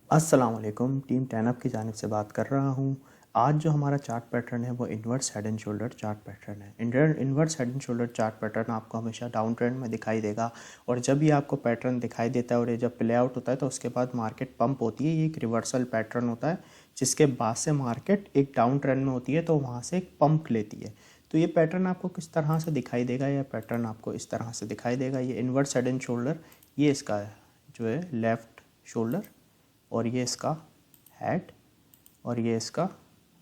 अस्सलाम वालेकुम, टीम 10 की जानिब से बात कर रहा हूँ। आज जो हमारा चार्ट पैटर्न है वो inverse head and shoulder chart pattern है। Inverse head and shoulder chart pattern आपको हमेशा डाउन ट्रेंड में दिखाई देगा और जब ये आपको पैटर्न दिखाई देता है और ये जब प्ले आउट होता है तो उसके बाद मार्केट पंप होती है। ये एक रिवर्सल पैटर्न होता है जिसके बाद से मार्केट एक डाउन ट्रेंड में होती है तो वहाँ से एक पंप लेती है। तो ये पैटर्न आपको किस तरह से दिखाई देगा? यह पैटर्न आपको इस तरह से दिखाई देगा। ये इन्वर्स हेड एंड शोल्डर, ये इसका जो है लेफ़्ट शोल्डर और ये इसका हेड और ये इसका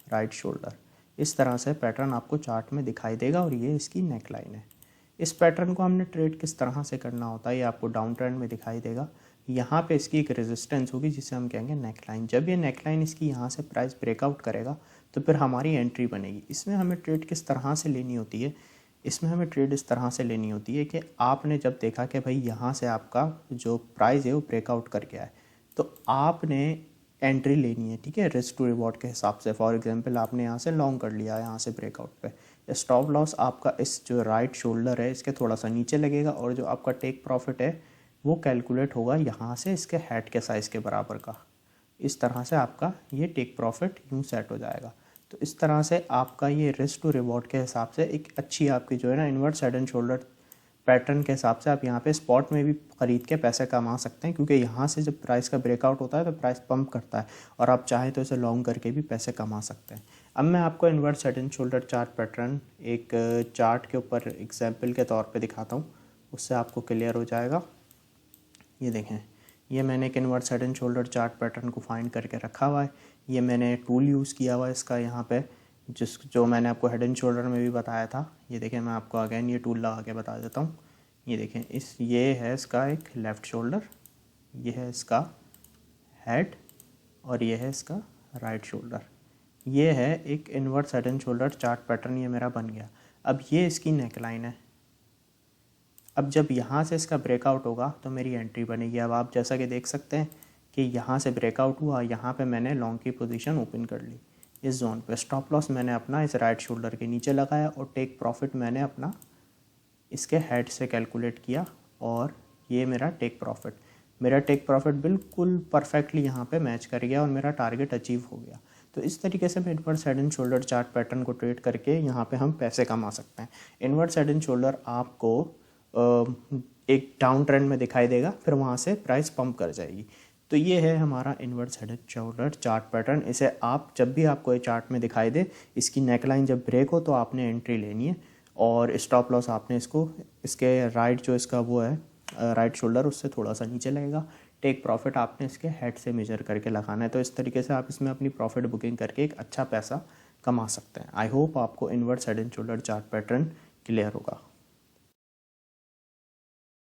राइट शोल्डर। इस तरह से पैटर्न आपको चार्ट में दिखाई देगा और ये इसकी नेक लाइन है। इस पैटर्न को हमने ट्रेड किस तरह से करना होता है ये आपको डाउन ट्रेंड में दिखाई देगा। यहाँ पे इसकी एक रेजिस्टेंस होगी जिसे हम कहेंगे नेक लाइन। जब ये नेक लाइन इसकी यहाँ से प्राइस ब्रेकआउट करेगा तो फिर हमारी एंट्री बनेगी। इसमें हमें ट्रेड किस तरह से लेनी होती है? इसमें हमें ट्रेड इस तरह से लेनी होती है कि आपने जब देखा कि भाई यहाँ से आपका जो प्राइस है वो ब्रेकआउट कर गया है तो आपने एंट्री लेनी है, ठीक है, रिस्क टू रिवॉर्ड के हिसाब से। फॉर एग्जांपल आपने यहाँ से लॉन्ग कर लिया है यहाँ से ब्रेकआउट पे। स्टॉप लॉस आपका इस जो राइट शोल्डर है इसके थोड़ा सा नीचे लगेगा और जो आपका टेक प्रॉफिट है वो कैलकुलेट होगा यहाँ से इसके हेड के साइज़ के बराबर का। इस तरह से आपका ये टेक प्रॉफिट यूँ सेट हो जाएगा। तो इस तरह से आपका ये रिस्क टू रिवॉर्ड के हिसाब से एक अच्छी आपकी जो है ना inverse head and shoulder pattern के हिसाब से आप यहाँ पे स्पॉट में भी ख़रीद के पैसे कमा सकते हैं, क्योंकि यहाँ से जब प्राइस का ब्रेकआउट होता है तो प्राइस पंप करता है और आप चाहें तो इसे लॉन्ग करके भी पैसे कमा सकते हैं। अब मैं आपको inverse head and shoulder chart pattern एक चार्ट के ऊपर एग्जाम्पल के तौर पे दिखाता हूँ, उससे आपको क्लियर हो जाएगा। ये देखें, ये मैंने एक inverse head and shoulder chart pattern को फाइंड करके रखा हुआ है। ये मैंने टूल यूज़ किया हुआ है इसका यहाँ पे, जो मैंने आपको हेड एंड शोल्डर में भी बताया था। ये देखें, मैं आपको अगेन ये टूल लगा के बता देता हूँ। ये देखें, ये है इसका एक लेफ़्ट शोल्डर, ये है इसका हेड और ये है इसका राइट शोल्डर। ये है एक inverse head and shoulder chart pattern, ये मेरा बन गया। अब ये इसकी नेक लाइन है। अब जब यहाँ से इसका ब्रेकआउट होगा तो मेरी एंट्री बनेगी। अब आप जैसा कि देख सकते हैं कि यहाँ से ब्रेकआउट हुआ, यहाँ पे मैंने लॉन्ग की पोजीशन ओपन कर ली इस जोन पे। स्टॉप लॉस मैंने अपना इस राइट शोल्डर के नीचे लगाया और टेक प्रॉफिट मैंने अपना इसके हेड से कैलकुलेट किया और ये मेरा टेक प्रॉफिट बिल्कुल परफेक्टली यहाँ पे मैच कर गया और मेरा टारगेट अचीव हो गया। तो इस तरीके से inverse head and shoulder chart pattern को ट्रेड करके यहाँ पे हम पैसे कमा सकते हैं। इन्वर्स हेड एंड शोल्डर आपको एक डाउन ट्रेंड में दिखाई देगा, फिर वहाँ से प्राइस पंप कर जाएगी। तो ये है हमारा inverse head and shoulder chart pattern. इसे आप जब भी आपको ये चार्ट में दिखाई दे, इसकी नेकलाइन जब ब्रेक हो तो आपने एंट्री लेनी है और स्टॉप लॉस आपने इसके राइट जो इसका वो है राइट शोल्डर उससे थोड़ा सा नीचे लगेगा। टेक प्रॉफिट आपने इसके हेड से मेजर करके लगाना है। तो इस तरीके से आप इसमें अपनी प्रॉफिट बुकिंग करके एक अच्छा पैसा कमा सकते हैं। आई होप आपको inverse head and shoulder chart pattern clear होगा।